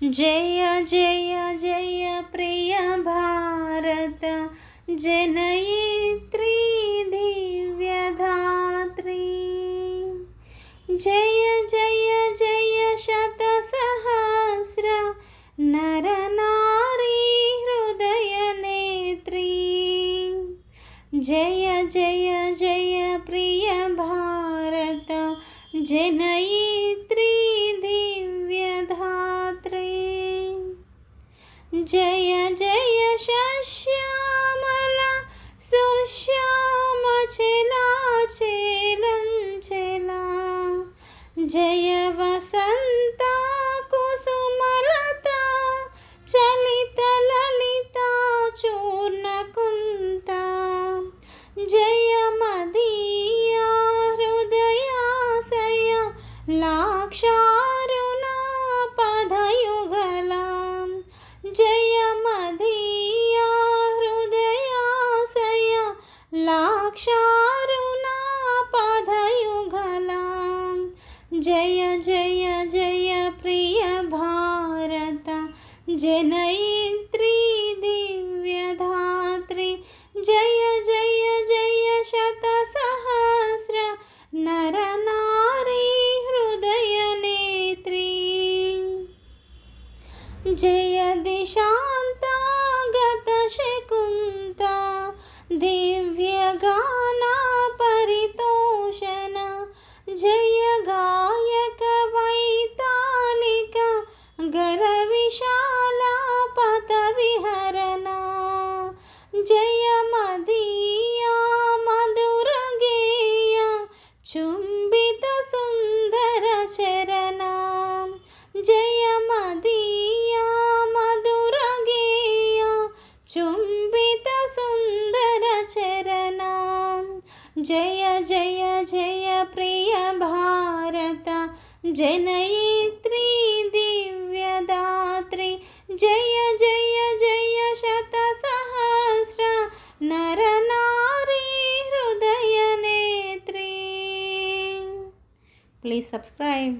जय जय जय प्रिय भारत जनयित्री दिव्यधात्री। जय जय जय शतसहस्र नर नारी हृदय नेत्री। जय जय जय प्रिय भारत जनयित्री दिव्यधात्री। जय जय शश्यामला सुश्याम चेला चेलंचला। जय वसंता कुसुमलता चलित ललिता चूर्णकुंता। जय मदीया हृदयाशय लाक्षारुणा पदयुगला। जय मदीया हृदयाशय लाक्षारुणा पदयुगला। जय जय जय प्रिय भारत जनयित्री दिव्यधात्री। जय जय जय शतसहस्र नर नारी हृदय नेत्री। जय दिशांतागत शकुंता दिव्यगाना परितोषण। जय गायक वैतालिक गर विशाला पतविहरणा। जय मदीया मधुर गेय चुंबित सुंदर चरणा। जय मदीया मधुर गेय चुंबित सुंदर चरणा। जय जय जय प्रिय भारत जनयित्री दिव्यधात्री। जय जय जय शतसहस्र नर नारी हृदय नेत्री। Please subscribe.